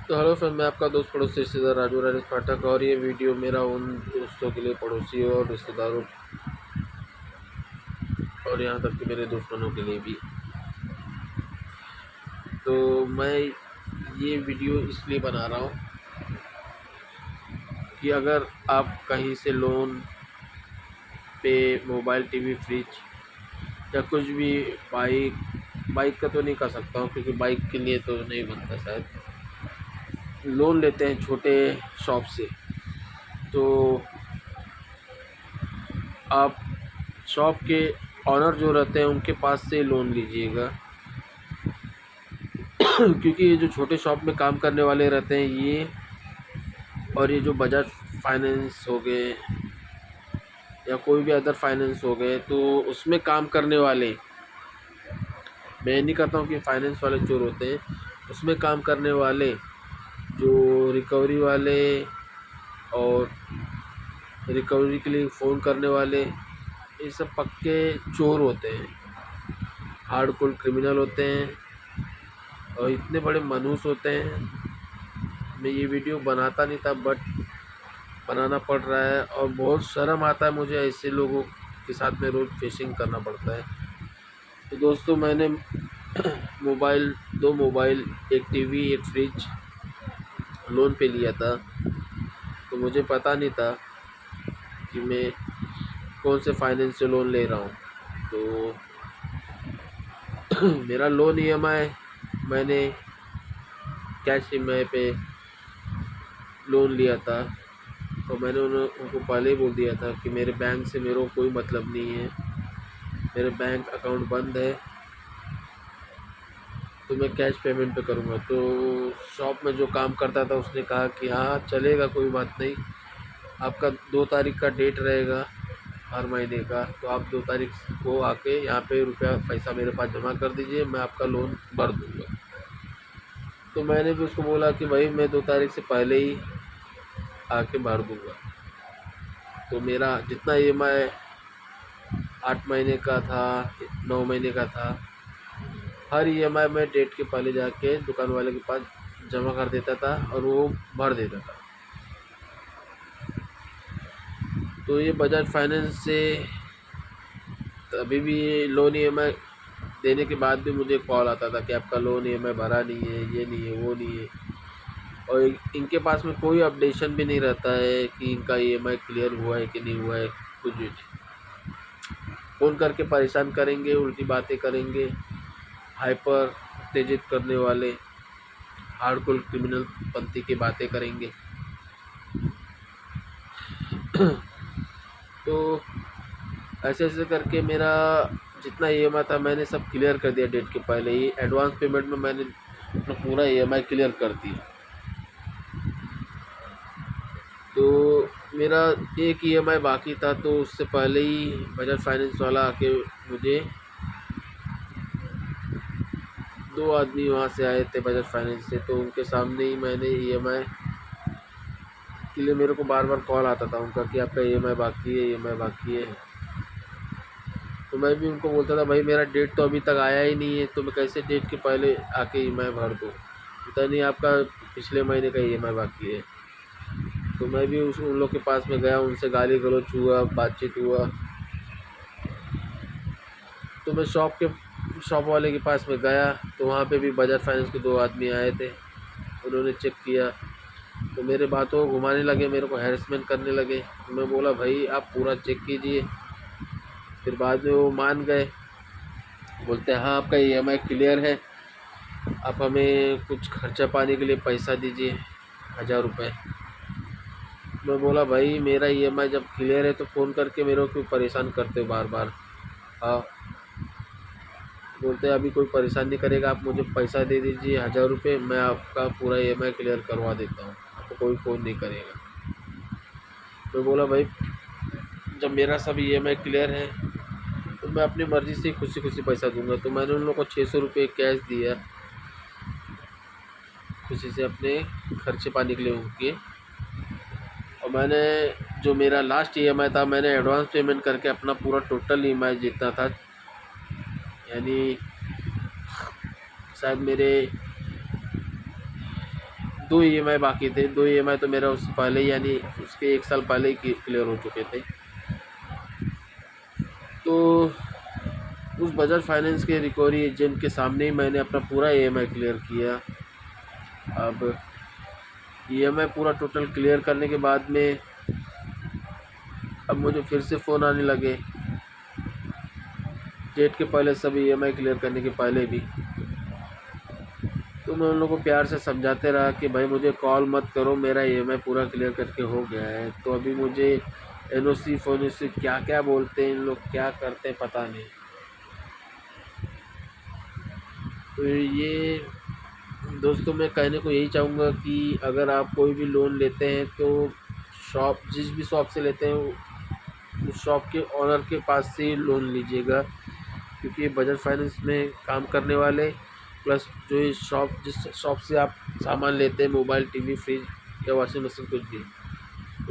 तो hello friend, मैं आपका दोस्त पड़ोसी रिश्तेदार राजू राजेश पाठक। और ये वीडियो मेरा उन दोस्तों के लिए, पड़ोसियों और रिश्तेदारों और यहाँ तक कि मेरे दुश्मनों के लिए भी। तो मैं ये वीडियो इसलिए बना रहा हूँ कि अगर आप कहीं से लोन पे मोबाइल, टीवी, फ्रिज या कुछ भी, बाइक का तो नहीं कर सकता हूँ क्योंकि बाइक के लिए तो नहीं बनता शायद, लोन लेते हैं छोटे शॉप से, तो आप शॉप के ऑनर जो रहते हैं उनके पास से लोन लीजिएगा। क्योंकि ये जो छोटे शॉप में काम करने वाले रहते हैं ये, और ये जो बजाज फाइनेंस हो गए या कोई भी अदर फाइनेंस हो गए, तो उसमें काम करने वाले, मैं नहीं कहता हूँ कि फाइनेंस वाले चोर होते हैं, उसमें काम करने वाले जो रिकवरी वाले और रिकवरी के लिए फ़ोन करने वाले, ये सब पक्के चोर होते हैं, हार्डकोर क्रिमिनल होते हैं और इतने बड़े मनहूस होते हैं। मैं ये वीडियो बनाता नहीं था बट बनाना पड़ रहा है और बहुत शर्म आता है मुझे, ऐसे लोगों के साथ में रोज़ फेसिंग करना पड़ता है। तो दोस्तों, मैंने दो मोबाइल, एक टीवी, एक फ्रिज लोन पे लिया था। तो मुझे पता नहीं था कि मैं कौन से फाइनेंस से लोन ले रहा हूँ। तो मेरा लोन ईएमआई, मैंने कैश ईएमआई पे लोन लिया था। तो मैंने उनको पहले ही बोल दिया था कि मेरे बैंक से मेरे को कोई मतलब नहीं है, मेरे बैंक अकाउंट बंद है, तो मैं कैश पेमेंट पे करूँगा। तो शॉप में जो काम करता था उसने कहा कि हाँ चलेगा, कोई बात नहीं, आपका 2 तारीख का डेट रहेगा हर महीने का, तो आप 2 तारीख को आके यहाँ पे पैसा मेरे पास जमा कर दीजिए, मैं आपका लोन भर दूँगा। तो मैंने भी उसको बोला कि भाई मैं 2 तारीख से पहले ही आके भर दूँगा। तो मेरा जितना ईएमआई 8 महीने का था, 9 महीने का था, हर ईएमआई में डेट के पहले जाके दुकान वाले के पास जमा कर देता था और वो भर देता था। तो ये बजाज फाइनेंस से अभी भी लोन ईएमआई देने के बाद भी मुझे कॉल आता था कि आपका लोन ईएमआई भरा नहीं है, ये नहीं है, वो नहीं है। और इनके पास में कोई अपडेशन भी नहीं रहता है कि इनका ईएमआई क्लियर हुआ है कि नहीं हुआ है, कुछ भी नहीं। फ़ोन करके परेशान करेंगे, उल्टी बातें करेंगे, हाइपर उत्तेजित करने वाले हार्डकोर क्रिमिनल पंथी की बातें करेंगे। तो ऐसे ऐसे करके मेरा जितना ईएमआई था मैंने सब क्लियर कर दिया डेट के पहले ही। एडवांस पेमेंट में मैंने अपना पूरा ईएमआई क्लियर कर दिया। तो मेरा एक ईएमआई बाकी था, तो उससे पहले ही बजाज फाइनेंस वाला आके मुझे, 2 आदमी वहाँ से आए थे बजाज फाइनेंस से, तो उनके सामने ही मैंने ईएमआई के लिए, मेरे को बार बार कॉल आता था उनका कि आपका ईएमआई बाकी है, ईएमआई बाकी है। तो मैं भी उनको बोलता था भाई मेरा डेट तो अभी तक आया ही नहीं है, तो मैं कैसे डेट के पहले आके ईएमआई भर दूँ। पता नहीं आपका पिछले महीने का ईएमआई बाकी है। तो मैं भी उन लोग के पास में गया, उनसे गाली गलौज हुआ, बातचीत हुआ। तो मैं शॉप वाले के पास में गया, तो वहाँ पे भी बजाज फाइनेंस के 2 आदमी आए थे। उन्होंने चेक किया तो मेरे बातों को घुमाने लगे, मेरे को हैरेसमेंट करने लगे। तो मैं बोला भाई आप पूरा चेक कीजिए। फिर बाद में वो मान गए, बोलते हैं हाँ आपका ईएमआई क्लियर है, आप हमें कुछ खर्चा पानी के लिए पैसा दीजिए 1000 रुपये। मैं बोला भाई मेरा ईएमआई जब क्लियर है तो फ़ोन करके मेरे को क्यों परेशान करते हो बार बार। हाँ, बोलते हैं अभी कोई परेशान नहीं करेगा, आप मुझे पैसा दे दीजिए 1000 रुपये, मैं आपका पूरा ईएमआई क्लियर करवा देता हूँ, आपको कोई फ़ोन नहीं करेगा। मैं बोला भाई जब मेरा सब ईएमआई क्लियर है तो मैं अपनी मर्ज़ी से खुशी खुशी पैसा दूंगा। तो मैंने उन लोगों को 600 रुपये कैश दिया, खुशी से अपने खर्चे पानी के लिए उनके। और मैंने जो मेरा लास्ट ईएमआई था, मैंने एडवांस पेमेंट करके अपना पूरा टोटल ईएमआई जितना था, यानी शायद मेरे 2 ईएमआई बाकी थे। 2 ईएमआई तो मेरा उससे पहले ही, यानी उसके 1 साल पहले ही क्लियर हो चुके थे। तो उस बजाज फाइनेंस के रिकवरी एजेंट के सामने ही मैंने अपना पूरा ईएमआई क्लियर किया। अब ईएमआई पूरा टोटल क्लियर करने के बाद में अब मुझे फिर से फ़ोन आने लगे, डेट के पहले, सभी ईएमआई क्लियर करने के पहले भी। तो मैं उन लोगों को प्यार से समझाते रहा कि भाई मुझे कॉल मत करो, मेरा ईएमआई पूरा क्लियर करके हो गया है। तो अभी मुझे एनओसी फोनोसी क्या क्या बोलते हैं इन लोग, क्या करते हैं पता नहीं। तो ये दोस्तों मैं कहने को यही चाहूँगा कि अगर आप कोई भी लोन लेते हैं तो जिस भी शॉप से लेते हैं उस शॉप के ऑनर के पास से ही लोन लीजिएगा, क्योंकि ये बजाज फाइनेंस में काम करने वाले प्लस जो ये जिस शॉप से आप सामान लेते हैं, मोबाइल, टीवी, फ्रिज या वॉशिंग मशीन, कुछ भी,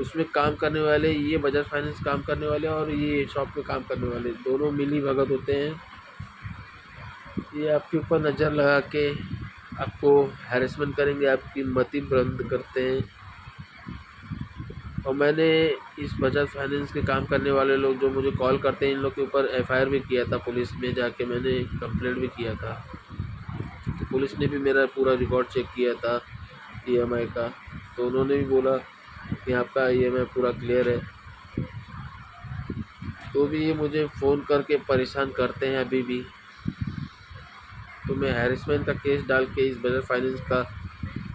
उसमें काम करने वाले ये बजाज फाइनेंस काम करने वाले और ये शॉप पे काम करने वाले दोनों मिली भगत होते हैं। ये आपके ऊपर नज़र लगा के आपको हैरेसमेंट करेंगे, आपकी मति भ्रंश करते हैं। और मैंने इस बजाज फाइनेंस के काम करने वाले लोग जो मुझे कॉल करते हैं, इन लोग के ऊपर एफआईआर भी किया था, पुलिस में जाके मैंने कंप्लेंट भी किया था। तो पुलिस ने भी मेरा पूरा रिकॉर्ड चेक किया था ईएमआई का, तो उन्होंने भी बोला कि आपका ईएमआई पूरा क्लियर है। तो भी ये मुझे फ़ोन करके परेशान करते हैं अभी भी। तो मैं हैरेसमेंट का केस डाल के इस बजाज फाइनेंस का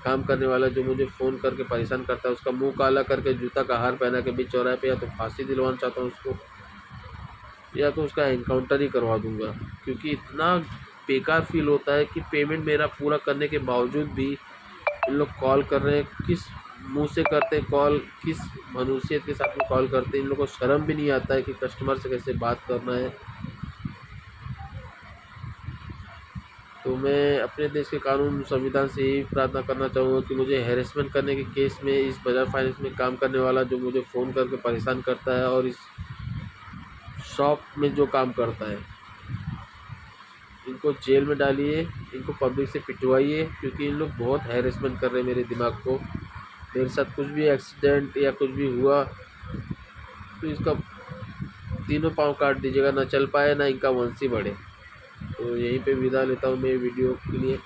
काम करने वाला जो मुझे फ़ोन करके परेशान करता है, उसका मुंह काला करके जूता का हार पहना के बीच चौराहे पे या तो फांसी दिलवाना चाहता हूँ उसको, या तो उसका एनकाउंटर ही करवा दूँगा। क्योंकि इतना बेकार फील होता है कि पेमेंट मेरा पूरा करने के बावजूद भी इन लोग कॉल कर रहे हैं। किस मुंह से करते हैं कॉल, किस मनुष्यत के साथ में कॉल करते हैं, इन लोगों को शर्म भी नहीं आता है कि कस्टमर से कैसे बात करना है। तो मैं अपने देश के कानून संविधान से यही प्रार्थना करना चाहूँगा कि मुझे हैरेसमेंट करने के केस में इस बजाज फाइनेंस में काम करने वाला जो मुझे फ़ोन करके परेशान करता है और इस शॉप में जो काम करता है, इनको जेल में डालिए, इनको पब्लिक से पिटवाइए, क्योंकि इन लोग बहुत हैरेसमेंट कर रहे हैं मेरे दिमाग को। मेरे साथ कुछ भी एक्सीडेंट या कुछ भी हुआ तो इसका तीनों पाँव काट दीजिएगा, ना चल पाए ना इनका वंश ही बढ़े। तो यहीं पे विदा लेता हूँ मैं वीडियो के लिए।